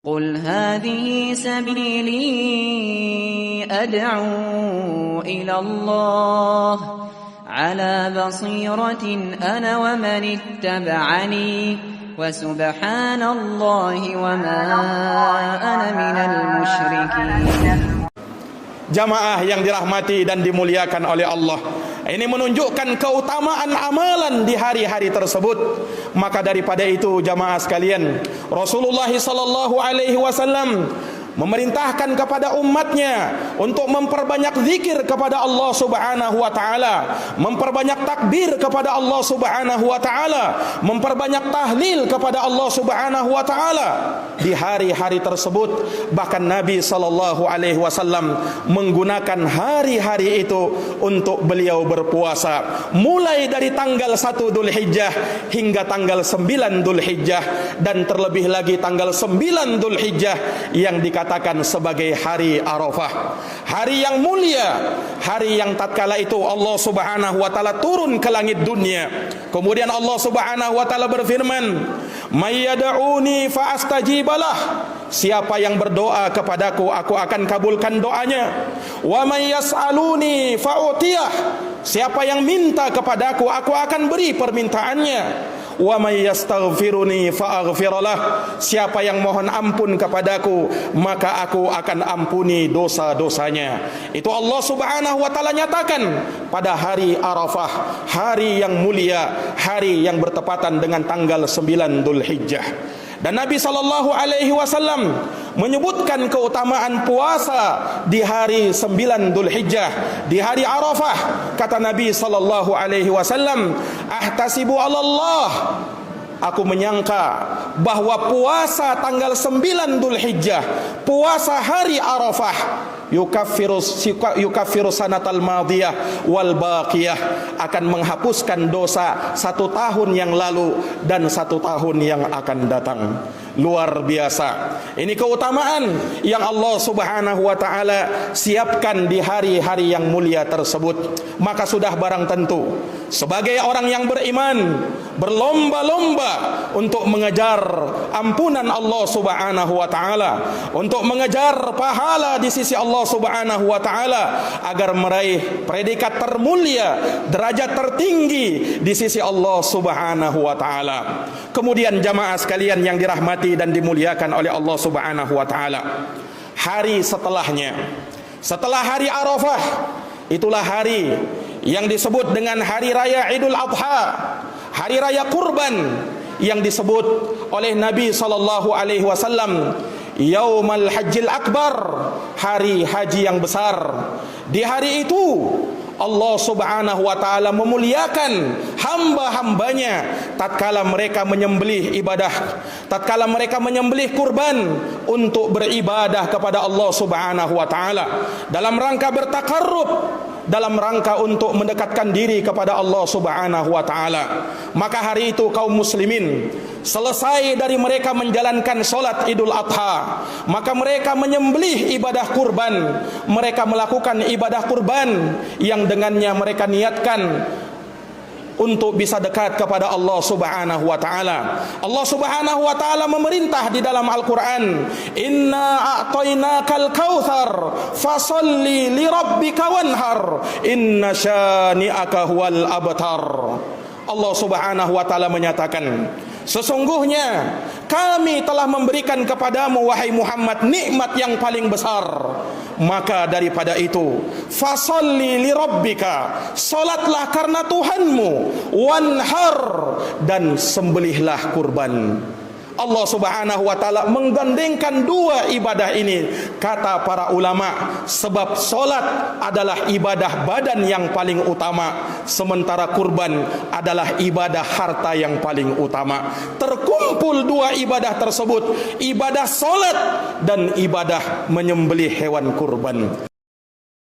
قل هذه سبيلي أدعو إلى الله على بصيرة أنا ومن اتبعني وسبحان الله وما أنا من المشركين. Jamaah yang dirahmati dan dimuliakan oleh Allah, ini menunjukkan keutamaan amalan di hari-hari tersebut. Maka daripada itu jamaah sekalian, Rasulullah sallallahu alaihi wasallam memerintahkan kepada umatnya untuk memperbanyak zikir kepada Allah Subhanahu wa taala, memperbanyak takbir kepada Allah Subhanahu wa taala, memperbanyak tahlil kepada Allah Subhanahu wa taala di hari-hari tersebut. Bahkan Nabi sallallahu alaihi wasallam menggunakan hari-hari itu untuk beliau berpuasa, mulai dari tanggal 1 Dzulhijjah hingga tanggal 9 Dzulhijjah, dan terlebih lagi tanggal 9 Dzulhijjah yang dikatakan sebagai hari Arafah, hari yang mulia, hari yang tatkala itu Allah Subhanahu wa taala turun ke langit dunia. Kemudian Allah Subhanahu wa taala berfirman, "May yad'uni fa astajibalah." Siapa yang berdoa kepadaku, aku akan kabulkan doanya. Wa may yas'aluni fa utiyah. Siapa yang minta kepadaku, aku akan beri permintaannya. Wa may yastaghfiruni fa aghfirlah. Siapa yang mohon ampun kepadaku, maka aku akan ampuni dosa-dosanya. Itu Allah Subhanahu wa taala nyatakan pada hari Arafah, hari yang mulia, hari yang bertepatan dengan tanggal 9 Dzulhijjah. Dan Nabi sallallahu alaihi wasallam menyebutkan keutamaan puasa di hari 9 Dzulhijjah, di hari Arafah. Kata Nabi sallallahu alaihi wasallam, "Ahtasibu 'ala Allah." Aku menyangka bahwa puasa tanggal 9 Dzulhijjah, puasa hari Arafah, yukaffiru sanatal madiyah wal baqiyah, akan menghapuskan dosa 1 tahun yang lalu dan 1 tahun yang akan datang. Luar biasa. Ini keutamaan yang Allah Subhanahu wa taala siapkan di hari-hari yang mulia tersebut. Maka sudah barang tentu sebagai orang yang beriman, berlomba-lomba untuk mengejar ampunan Allah Subhanahu wa taala, untuk mengejar pahala di sisi Allah Subhanahu wa taala, agar meraih predikat termulia, derajat tertinggi di sisi Allah Subhanahu wa taala. Kemudian jamaah sekalian yang dirahmati dan dimuliakan oleh Allah Subhanahu wa taala, hari setelahnya, setelah hari Arafah, itulah hari yang disebut dengan hari raya Idul Adha, hari raya kurban, yang disebut oleh Nabi sallallahu alaihi wasallam Yaumul Hajjil Akbar, hari haji yang besar. Di hari itu Allah Subhanahu wa taala memuliakan hamba-hambanya tatkala mereka menyembelih ibadah, tatkala mereka menyembelih kurban untuk beribadah kepada Allah Subhanahu wa taala dalam rangka bertakarrub, dalam rangka untuk mendekatkan diri kepada Allah Subhanahu wa taala. Maka hari itu kaum muslimin selesai dari mereka menjalankan solat Idul Adha, maka mereka menyembelih ibadah kurban. Mereka melakukan ibadah kurban yang dengannya mereka niatkan untuk bisa dekat kepada Allah Subhanahu wa taala. Allah Subhanahu wa taala memerintah di dalam Al-Qur'an, "Inna a'tainakal kautsar fasholli li rabbika wanhar, inna syani'aka huwal abtar." Allah Subhanahu wa taala menyatakan, sesungguhnya kami telah memberikan kepadamu wahai Muhammad nikmat yang paling besar. Maka daripada itu, fasholli li rabbika, salatlah karena Tuhanmu, wanhar, dan sembelihlah kurban. Allah Subhanahu wa taala menggandengkan dua ibadah ini, kata para ulama, sebab solat adalah ibadah badan yang paling utama, sementara kurban adalah ibadah harta yang paling utama. Terkumpul dua ibadah tersebut, ibadah solat dan ibadah menyembelih hewan kurban.